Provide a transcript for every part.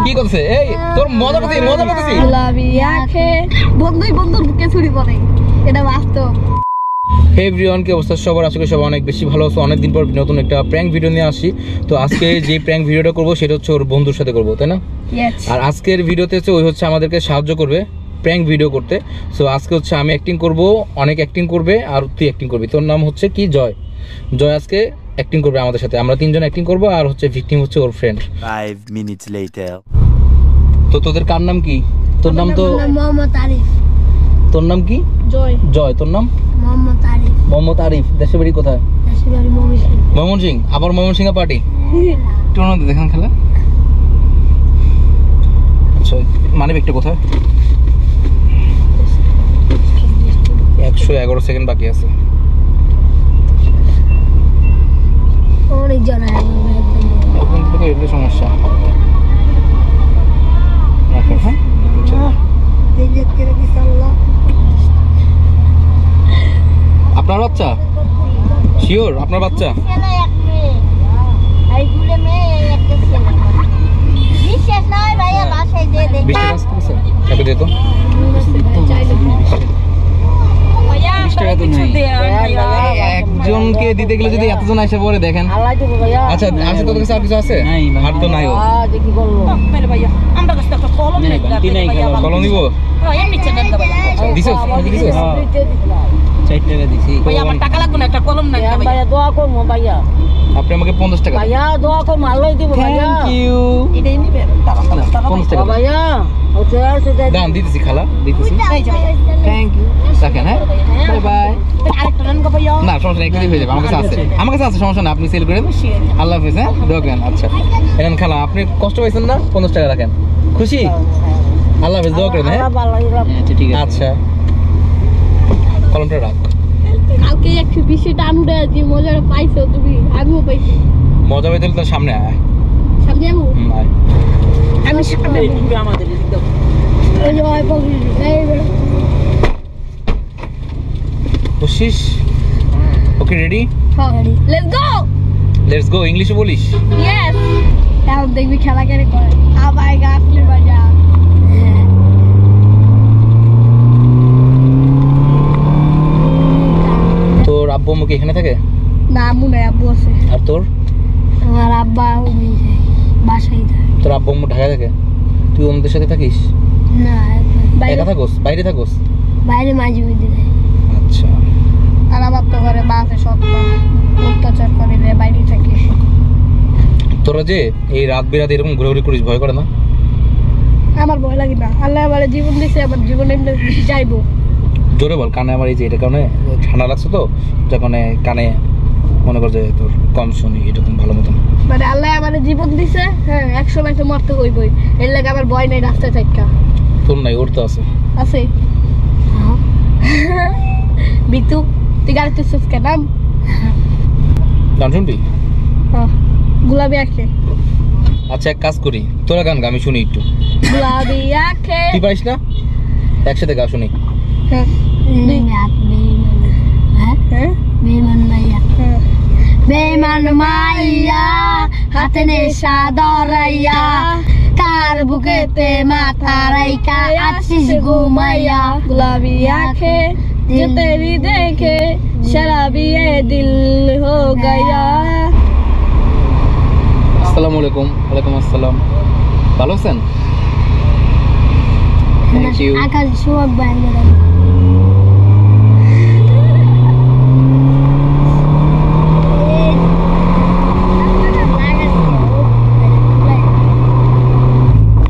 কি করছে? এই তোর মজা করছিস? গোলাপি আঁখে বন্ধুই বন্ধুর বুকে ছুরি পড়ে, এটা বাস্তব। হে এভরিওয়ান, কি অবস্থা সবার? আশা করি সবাই অনেক বেশি ভালো আছো। অনেকদিন পর নতুন একটা প্র্যাঙ্ক ভিডিও নিয়ে আসি। তো আজকে যে প্র্যাঙ্ক ভিডিওটা করবো সেটা হচ্ছে ওর বন্ধুর সাথে করবো, তাই না? আর আজকের ভিডিওতে হচ্ছে ওই হচ্ছে আমাদেরকে সাহায্য করবে প্র্যাঙ্ক ভিডিও করতে। সো আজকে হচ্ছে আমি অ্যাক্টিং করব, অনেক অ্যাক্টিং করবে, আর তুই অ্যাক্টিং করবি। তোর নাম হচ্ছে কি? জয়। জয় আজকে অ্যাক্টিং করবে আমাদের সাথে। আমরা তিনজন অ্যাক্টিং করবো, আর হচ্ছে ভিকটিম হচ্ছে ওর ফ্রেন্ড। 5 minutes later. তো তোদের কার নাম কি? তোর নাম তো মোহাম্মদ আরিফ। তোর নাম কি? জয়। জয়। তোর নাম? মোহাম্মদ আরিফ। মোহাম্মদ আরিফ। দেশের বাড়ি কোথায়? দেশের বাড়ি ময়মনসিংহ। ময়মনসিংহ? আবার ময়মনসিংহ পার্টি? একটু ওনাদের দেখান খেলা। আচ্ছা, মানে একটা কোথায়? 111 সেকেন্ড বাকি আছে। অনেক জন এখন থেকে এর সমস্যা। হ্যাঁ, আপনার বাচ্চা? শিওর আপনার বাচ্চা? একজনকে দিতে গেলে যদি এতজন এসে পরে দেখেন। আচ্ছা, আচ্ছা, তোদের কাছে আর কিছু আছে? আর তো নাই। কলম দিব? আপনি আমাকে 50 টাকা দাম দিতেছি। খালা দিতেছি। Thank you. রাখেন। হ্যাঁ, বাই বাই। না সমস্যা নেই, হয়ে যাবে। আমার কাছে আছে, সমস্যা না। আপনি সেল করেন। আল্লাহ হাফেজ। হ্যাঁ, দেখেন। আচ্ছা এখন খালা আপনি কষ্ট পাইছেন না? 50 টাকা রাখেন। খুশি? আল্লাহ হাফেজ। দোয়া করেন। হ্যাঁ, ঠিক আছে। আচ্ছা, কলমটা রাখ। কালকে 120 টান উড়ে যে মজাটা পাইছো তুমি, আমিও পাইছি। মজা পাইতে তো সামনে আয়। সামনে যাবো? আয়। আমি সামনে আমাদের ওই ওই বগি এই খুশিস? ওকে, রেডি? হ্যাঁ, রেডি। Let's go. ইংলিশে বলিস? ইয়েস। এখন দেখবি খেলা কেন করে। আবাই গাছলি বাজা। তোর আব্বু আম্মু কি এখানে থাকে? না, আম্মু নাই, আব্বু আছে। আর তোর? আমার আব্বা বাসায় থাকে। তোর আব্বু আম্মু ঢাকায় থাকে? তুই ওদের সাথে থাকিস? না, একা থাকোস? বাইরে থাকোস? বাইরে মাঝে মধ্যে। আচ্ছা। আর আমার তো ঘরে মা আছে, সব অত্যাচার করে বাইরে থাকে। তোরা যে এই রাত বেরাতে এরকম ঘুরে করিস, ভয় করে না? আমার ভয় লাগে না। আল্লাহ আমার জীবন দিয়েছে, আমার জীবনে যাইবো। জোরে বল। কানে আমার এই যে এটা কারণে ঠান্ডা লাগছে তো, যখন কানে মনে কর যে তোর কম শুনি, এরকম ভালো মতন। মানে আল্লাহ আমার জীবন দিছে। হ্যাঁ, 100 তো মরতে হইবই। এর লাগে আমার ভয় নাই রাস্তায় থাকা। তোর নাই? ওর তো আছে। আছে। বিতু, তুই গাড়িতে সুস কে নাম? গান শুনবি? গোলাপি আঁখে। আচ্ছা, এক কাজ করি, তোরা গান গা, আমি শুনি একটু। গোলাপি আঁখে। তুই পারিস না? একসাথে গা, শুনি। বেমান মাইয়া হাতে নেশা ধরাইয়া, কার বুকেতে মাথা রাইকা আছিস ঘুমাইয়া। গোলাপি আঁখে जो तेरी देखे शराबी ये दिल हो गया। আসসালামু আলাইকুম। ওয়ালাইকুম আসসালাম। ভালো আছেন? Thank you. আকাশ সুয়াগ বাইরে।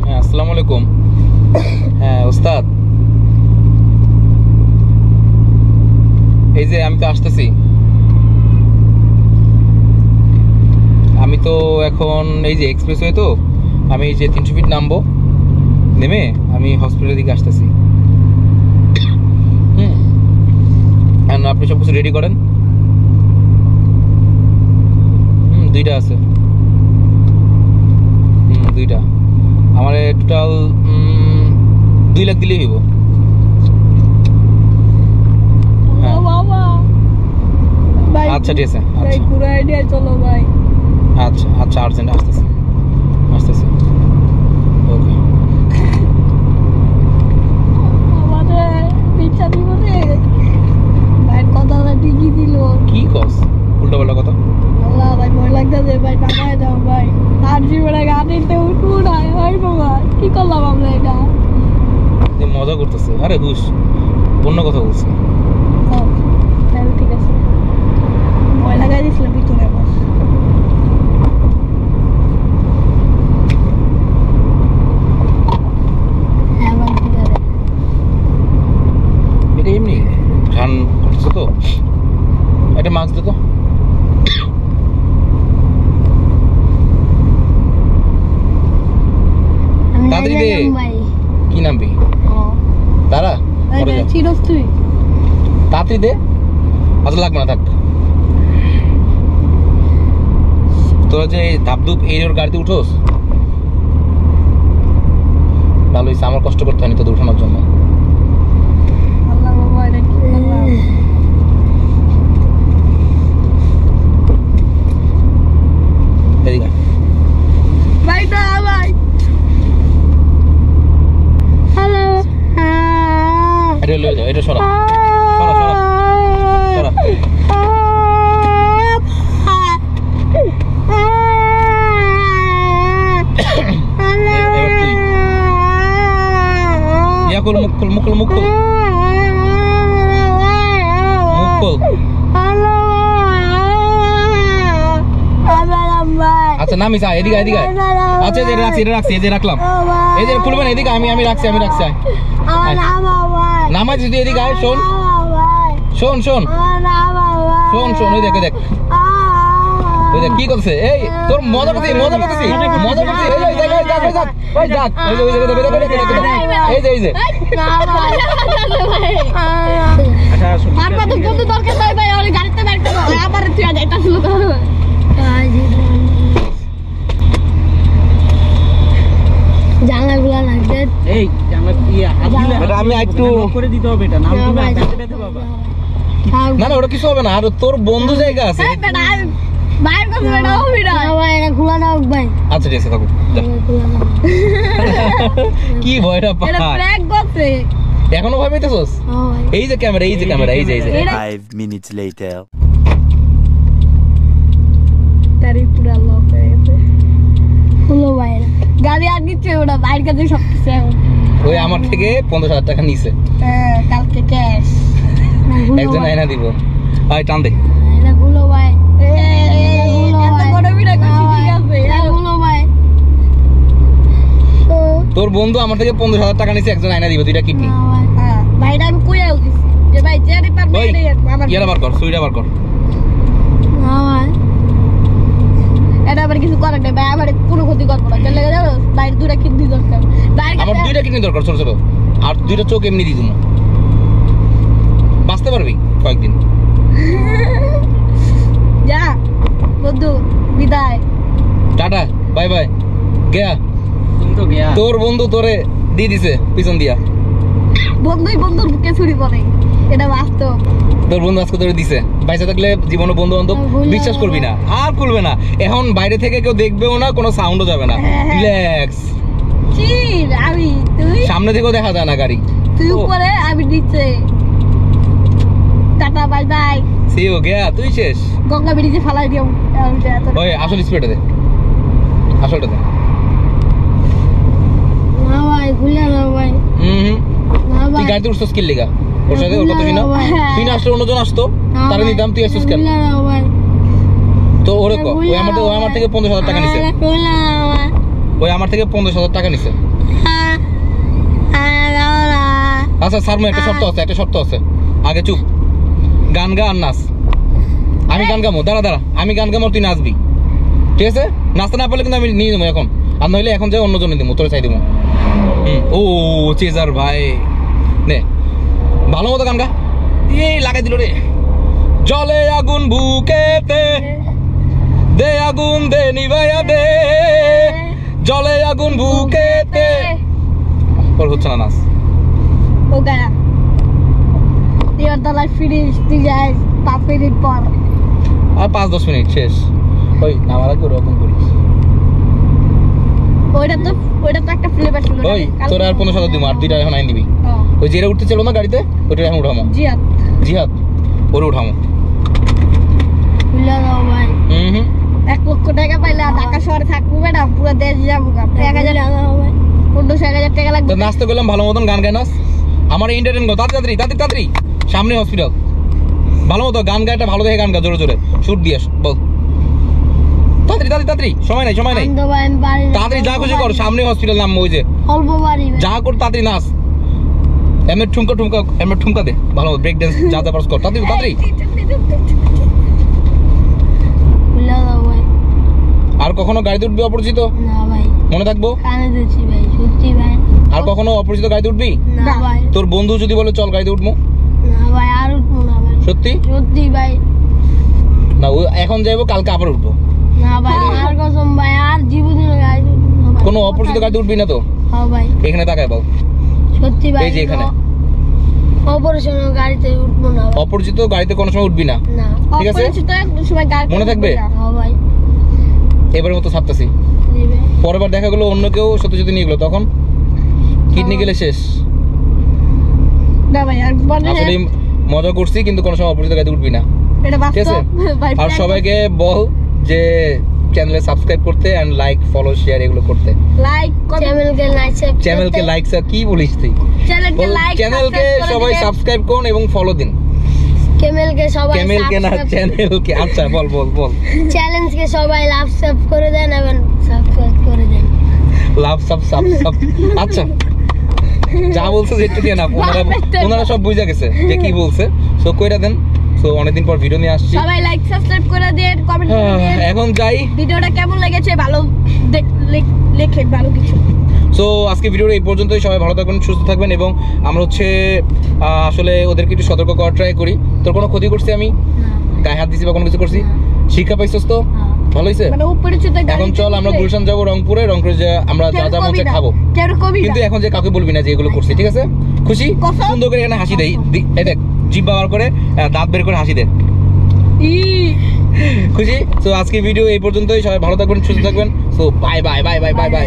হ্যাঁ, আসসালামু আলাইকুম। হ্যাঁ ওস্তাদ, এই যে আমি তো আসতেছি। আমি তো এখন এই যে এক্সপ্রেসওয়ে, তো আমি যে 300 ফিট নামবো, নেমে আমি হসপিটালের দিকে আসতেছি। আপনি সব কিছু রেডি করেন। দুইটা আছে। দুইটা আমার টোটাল 2 লাখ দিলেই হইব। আচ্ছা ঠিক আছে। ভাই ঘুরে আইডিয়া চলো ভাই। আচ্ছা আচ্ছা, আর্জেন্ট আসতেছে। মজা করতেছে। আরে হুশ, অন্য কথা বলছে। ও তাহলে ঠিক আছে, ভয় লাগাই দিছিল ভিতরে আমার। হ্যাঁ ভাই ঠিক আছে। এটা এমনি ঘ্রাণ করতেছে তো, একটা মাছ দে তো। আমি তাড়াতাড়ি দে। যাইলাম ভাই। কি নামবি? ও তারা পরে যা। চিরস তুই তাড়াতাড়ি দে। আচ্ছা লাগবে না, থাক। তোরা যে ধাপধুপ এই ওর গাড়িতে উঠোস, ভালো হয়েছে, আমার কষ্ট করতে হয়নি তোদের উঠানোর জন্য। আল্লাহ বাবা এটা কি করলাম? এদিকে আয়। ভাই না ভাই, হ্যালো এটা লয়ে যাও, এটা সরা সরা সরা সরা। এবার তুই ইয়া খোল, মুখ খোল, মুখ খোল, মুখ খোল, মুখ খোল। আচ্ছা নামিস, আয় এদিকে, এদিকে আয়। আচ্ছা এই যে রাখছি, এটা রাখছি, এই যে রাখলাম, এই যে খুলবেন এদিকে, আমি রাখছি, আমি রাখছি। আয় নামাই তুই এদিকে আয়। শোন শোন শোন শোন শোন, ওই দেখ, ওই দেখ, ওই দেখ কি করছে। এই তোর মজা করছিস, মজা করছিস, মজা করছিস। এই দেখ, ওই দেখ, ওই দেখ, ওই দেখ, ওই যে, ওই যে, ওই যে, এই যে, এই যে। আমার তো বন্ধু দরকার নাই ভাই, ওই গাড়িতে বাইক করো আবার তুই আজ এটা শুরু কর। জানলাগুলা লাগবে। এই জানলা ইয়া হাত দিলে এটা আমি একটু করে দিতে হবে, এটা নাম দিবে ব্যথা ব্যথা বাবা। না না, ওটা কিছু হবে না। আর তোর বন্ধু জায়গা আছে। এই বেটা বাইর কাছে বেটা হবি না ভাই, এটা খোলা দাও ভাই। আচ্ছা ঠিক আছে, থাকুক। যা। কি ভয়টা এটা পায়, ব্রেক করছে। এখনো ভয় পাইতেছস? এই যে ক্যামেরা, এই যে ক্যামেরা, এই যে, এই যে। 5 minutes later. তারি পুরা লক হয়ে গেছে। হলো ভাই, গাড়ি আর নিচে ওটা বাইর কাছে সব কিছু এখন। ওই আমার থেকে 15,000 টাকা নিছে, কালকে ক্যাশ একজন আয়না দিব। আয় টান দে। এটা গুলো ভাই, এত বড় বিড়া করছি, ঠিক আছে এটা গুলো ভাই। তোর বন্ধু আমার থেকে 15,000 টাকা নিছে, একজন আয়না দিব, দুইটা কিডনি। ভাইটা আমি কইয়াও দিছি যে ভাই যে ডিপার্টমেন্ট ওই আমার ইয়ারা বার কর, সুইটা বার কর। এটা আবার কিছু করার নেই ভাই, আমার কোনো ক্ষতি করবো না। চলে গেল বাইরে দুটা কিডনি দরকার, বাইরে আমার দুইটা কিডনি দরকার, ছোট ছোট, আর দুইটা চোখ এমনি দিয়ে দিবো। বাঁচতে পারবি কয়েকদিন। যা বন্ধু, বিদায়, টাটা, বাই বাই, গেয়া। তুমি তো গিয়া তোর বন্ধু তোরে দিয়ে দিছে পিছন দিয়া। বন্ধুই বন্ধুর বুকে ছুরি পড়ে, এটা বাস্তব। তোর বন্ধু আজকে তোরে দিছে। বাইসা থাকলে জীবনে বন্ধু বান্ধব বিশ্বাস করবি না, আর করবে না। এখন বাইরে থেকে কেউ দেখবেও না, কোনো সাউন্ডও যাবে না। রিল্যাক্স। চিল, আমি তুই সামনে থেকেও দেখা যায় না গাড়ি। তুই উপরে আমি নিচে। Tata bye bye. See you, গেয়া, তুই শেষ। গঙ্গা ব্রিজে ফালাই দিও। ওই আসল স্পিডে দে, আসলটা দে। না ভাই, ভুলে না ভাই। হুম, না তুই ভাই, গাড়িতে উঠছিস কি লিগা? ওর সাথে ওর কথা শুনা। তুই না আসলে অন্যজন আসতো, তারে নিতাম, তুই আসছিস কেন? তো ওরে কো, ওই আমার থেকে 15,000 টাকা নিছে। ওই আমার থেকে 15,000 টাকা নিছে। আচ্ছা স্যার, একটা শর্ত আছে, একটা শর্ত আছে। আগে চুপ, গান গা আর নাচ। আমি গান গামো, দাঁড়া দাঁড়া, আমি গান গামো, তুই নাচবি, ঠিক আছে? নাচতে না পারলে কিন্তু আমি নিয়ে দেবো এখন, আর নইলে এখন যাই অন্যজনে দিব, তোরে চাই দিব। ও চেজার ভাই, নে ভালো মতো গান গা। এই লাগাই দিল রে। জলে আগুন বুকেতে দে, আগুন দে নিভাইয়া দে, জলে আগুন বুকেতে। ওর হচ্ছে না নাচ। ও গায়া এবার তো লাইফ ফিনিশ, তুই যাই 5 মিনিট পর। আর 5-10 মিনিট শেষ। ওই নামার আগে ওরকম করিস। ওইটা তো একটা ফ্লেভার ছিল। ওই তোর আর 15,000 দিব, আর 2টা এখন আইন দিবি। ওই যেটা উঠতে ছিল না গাড়িতে, ওইটা এখন উঠামো। জিয়াত জিহাদ, ওরে উঠামো। ভুলে যাও ভাই। হুম 1 লক্ষ টাকা পাইলে ঢাকা শহরে থাকবো ম্যাডাম, পুরো দেশ যাবো। 1,000 টাকা লাগবে। তো নাচতে গেলাম, ভালো মতন গান গায় নাচ। আমার এন্টারটেইন করো, তাড়াতাড়ি তাড়াতাড়ি তাড়াতাড়ি। সামনে হসপিটাল, ভালো মতো গান গা, একটা ভালো দেখে গান গা, জোরে জোরে শুট দিয়ে বল। তাড়াতাড়ি তাড়াতাড়ি তাড়াতাড়ি, সময় নাই সময় নাই, আমি তো ভাই আমি পারি না। তাড়াতাড়ি যা খুশি করো, সামনে হসপিটাল নাম ওই যে, অল্প পারি ভাই। যা কর তাড়াতাড়ি নাচ, এমনি ঠুমকা ঠুমকা, এমনি ঠুমকা দে, ভালো ব্রেক ডান্স যা যা পারস কর, তাড়াতাড়ি তাড়াতাড়ি। ভুলে দাও ভাই। আর কখনো গাড়িতে উঠবি অপরিচিত, না ভাই মনে থাকবো। কানে দিচ্ছি ভাই, সত্যি ভাই। আর কখনো অপরিচিত গাড়িতে উঠবি? না ভাই, তোর বন্ধু যদি বলে চল গাড়িতে উঠবো, না ভাই, আর উঠবো না ভাই, সত্যি? সত্যি ভাই। না ও এখন যাইবো, কালকে আবার উঠবো। না ভাই, আর কসম ভাই, আর জীবনে গাড়ি উঠবো না ভাই। কোনো অপরিচিত গাড়িতে উঠবি না তো? হ্যাঁ ভাই, এখানে তাকায় বল, সত্যি ভাই। এই যে এখানে। অপারেশনের গাড়িতে উঠবো না ভাই। অপরিচিত গাড়িতে কোনো সময় উঠবি না, না। ঠিক আছে? অপরিচিত একটু সময় গাড়ি মনে থাকবে? হ্যাঁ ভাই। এবারের মতো ছাড়তেছি। জি ভাই। পরের বার দেখা গেলো অন্য কেউ সত্যি সত্যি নিয়ে গেলো, তখন কিডনি গেলে শেষ। না ভাই, আর আসলে মজা করছি, কিন্তু কোনো সময় অপরিচিত গাড়িতে উঠবি না, এটা ঠিক আছে? আর সবাইকে বল যে চ্যানেলে সাবস্ক্রাইব করতে, এন্ড লাইক ফলো শেয়ার এগুলো করতে। লাইক চ্যানেলকে লাইক চ্যানেলকে লাইক কি বলিস তুই? চ্যানেলকে লাইক চ্যানেলকে সবাই সাবস্ক্রাইব করুন এবং ফলো দিন। চ্যানেলকে সবাই চ্যানেলকে না, চ্যানেলকে। আচ্ছা বল বল বল। চ্যানেলকে সবাই সাবস্ক্রাইব করে দেন এবং সাবস্ক্রাইব করে দেন। লাভ সাব সাব সাব। আচ্ছা যা বলছে একটু দিয়ে না, ওনারা সব বুঝা গেছে যে কি বলছে, সো কইরা দেন। সো অনেকদিন পর ভিডিও নিয়ে আসছি, সবাই লাইক সাবস্ক্রাইব করে দেন, কমেন্ট করে দেন। এখন যাই। ভিডিওটা কেমন লেগেছে ভালো লেখেন ভালো কিছু। সো আজকে ভিডিওটা এই পর্যন্তই। সবাই ভালো থাকবেন, সুস্থ থাকবেন, এবং আমরা হচ্ছে আসলে ওদেরকে একটু সতর্ক করার ট্রাই করি। তোর কোনো ক্ষতি করছি আমি? না। গায়ে হাত দিছি বা কোনো কিছু করছি? শিক্ষা পাইছস তো? ভালো হইছে? মানে অপরিচিত গাড়ি। এখন চল আমরা গুলশান যাবো, রংপুরে যে আমরা যা যা মন চায় খাবো, কেউ কবি কিন্তু এখন যে কাউকে বলবি না যে এগুলো করছি, ঠিক আছে? খুশি? কসম? সুন্দর করে এখানে হাসি দেই, এই দেখ জিভ বার করে দাঁত বের করে হাসি দে, খুশি? তো আজকে ভিডিও এই পর্যন্তই। সবাই ভালো থাকবেন, সুস্থ থাকবেন। So bye bye bye bye bye bye.